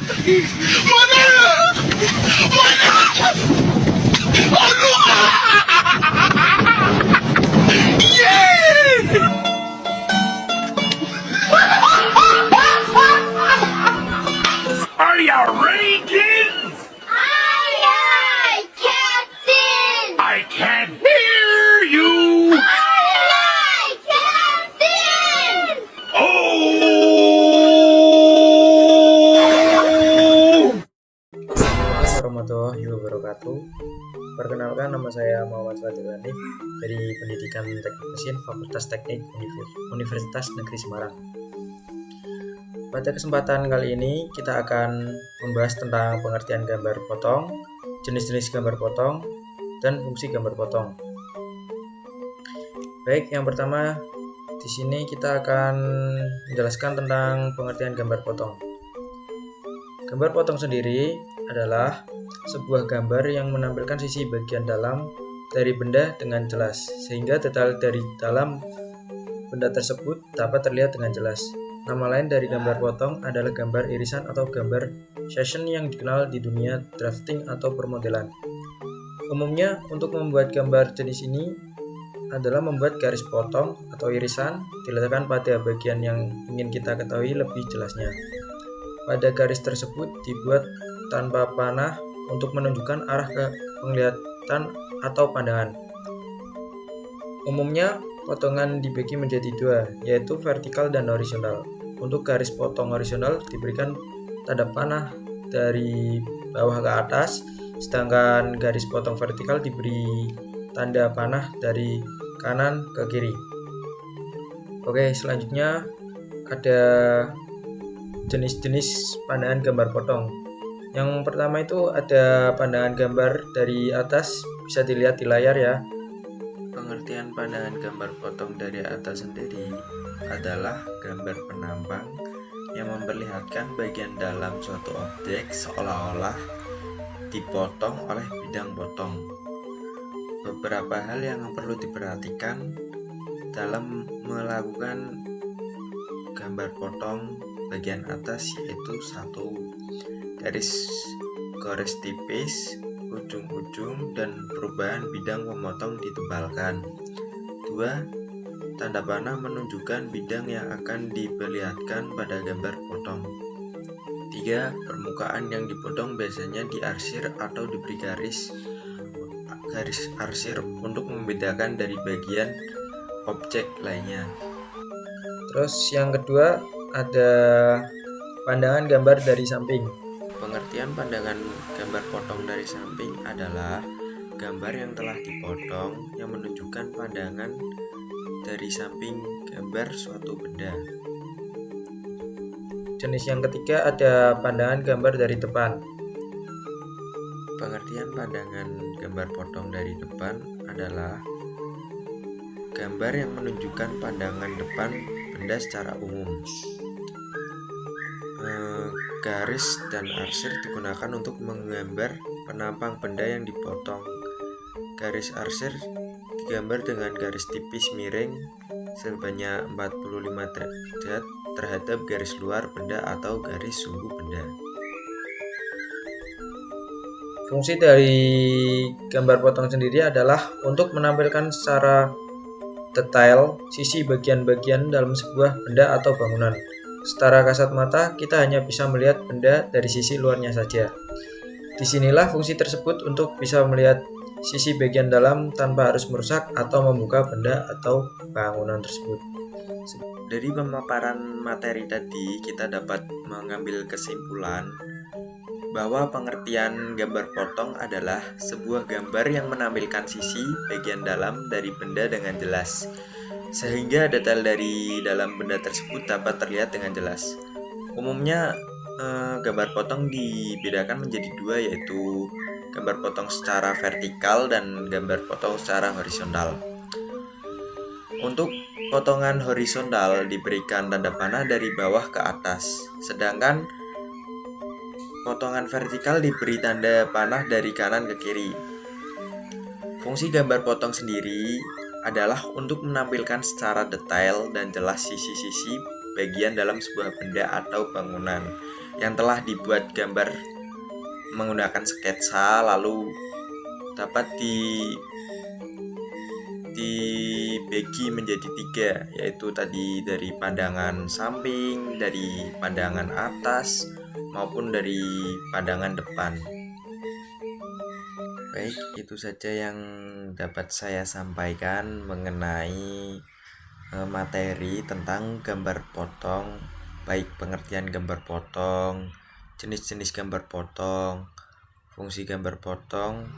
Are you ready, kids? Aye, aye, Captain! I can't hear you. Aye, aye, Captain! Oh! Assalamualaikum warahmatullahi wabarakatuh. Perkenalkan, nama saya Muhammad Fatir Hanif dari Pendidikan Teknik Mesin Fakultas Teknik Universitas Negeri Semarang. Pada kesempatan kali ini kita akan membahas tentang pengertian gambar potong, jenis-jenis gambar potong, dan fungsi gambar potong. Baik, yang pertama di sini kita akan menjelaskan tentang pengertian gambar potong. Gambar potong sendiri adalah sebuah gambar yang menampilkan sisi bagian dalam dari benda dengan jelas, sehingga detail dari dalam benda tersebut dapat terlihat dengan jelas. Nama lain dari gambar potong adalah gambar irisan atau gambar section yang dikenal di dunia drafting atau permodelan. Umumnya, untuk membuat gambar jenis ini adalah membuat garis potong atau irisan diletakkan pada bagian yang ingin kita ketahui lebih jelasnya. Pada garis tersebut dibuat tanpa panah untuk menunjukkan arah ke penglihatan atau pandangan. Umumnya, potongan dibagi menjadi dua, yaitu vertikal dan horizontal. Untuk garis potong horizontal diberikan tanda panah dari bawah ke atas, sedangkan garis potong vertikal diberi tanda panah dari kanan ke kiri. Oke, selanjutnya ada jenis-jenis pandangan gambar potong. Yang pertama itu ada pandangan gambar dari atas, bisa dilihat di layar ya. Pengertian pandangan gambar potong dari atas sendiri adalah gambar penampang yang memperlihatkan bagian dalam suatu objek seolah-olah dipotong oleh bidang potong. Beberapa hal yang perlu diperhatikan dalam melakukan gambar potong bagian atas yaitu 1. Garis tipis ujung-ujung dan perubahan bidang pemotong ditebalkan. 2. Tanda panah menunjukkan bidang yang akan diperlihatkan pada gambar potong. 3. Permukaan yang dipotong biasanya diarsir atau diberi garis arsir untuk membedakan dari bagian objek lainnya. Terus yang kedua ada pandangan gambar dari samping. Pengertian pandangan gambar potong dari samping adalah gambar yang telah dipotong yang menunjukkan pandangan dari samping gambar suatu benda. Jenis yang ketiga ada pandangan gambar dari depan. Pengertian pandangan gambar potong dari depan adalah gambar yang menunjukkan pandangan depan benda secara umum. Garis dan arsir digunakan untuk menggambar penampang benda yang dipotong. Garis arsir digambar dengan garis tipis miring sebanyak 45 derajat terhadap garis luar benda atau garis sumbu benda. Fungsi dari gambar potong sendiri adalah untuk menampilkan secara detail sisi bagian-bagian dalam sebuah benda atau bangunan. Secara kasat mata, kita hanya bisa melihat benda dari sisi luarnya saja. Disinilah fungsi tersebut untuk bisa melihat sisi bagian dalam tanpa harus merusak atau membuka benda atau bangunan tersebut. Dari pemaparan materi tadi, kita dapat mengambil kesimpulan bahwa pengertian gambar potong adalah sebuah gambar yang menampilkan sisi bagian dalam dari benda dengan jelas, sehingga detail dari dalam benda tersebut dapat terlihat dengan jelas. Umumnya gambar potong dibedakan menjadi dua, yaitu gambar potong secara vertikal dan gambar potong secara horizontal. Untuk potongan horizontal diberikan tanda panah dari bawah ke atas, sedangkan potongan vertikal diberi tanda panah dari kanan ke kiri. Fungsi gambar potong sendiri adalah untuk menampilkan secara detail dan jelas sisi-sisi bagian dalam sebuah benda atau bangunan yang telah dibuat gambar menggunakan sketsa, lalu dapat dibagi menjadi 3, yaitu tadi dari pandangan samping, dari pandangan atas, maupun dari pandangan depan. Baik, itu saja yang dapat saya sampaikan mengenai materi tentang gambar potong, baik pengertian gambar potong, jenis-jenis gambar potong, fungsi gambar potong,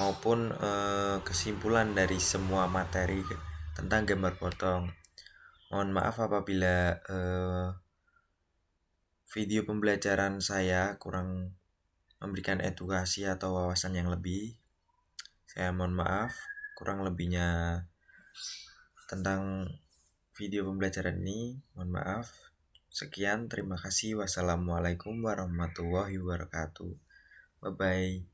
maupun kesimpulan dari semua materi tentang gambar potong. Mohon maaf apabila video pembelajaran saya kurang memberikan edukasi atau wawasan yang lebih. Saya mohon maaf, kurang lebihnya tentang video pembelajaran ini, mohon maaf. Sekian, terima kasih. Wassalamualaikum warahmatullahi wabarakatuh. Bye-bye.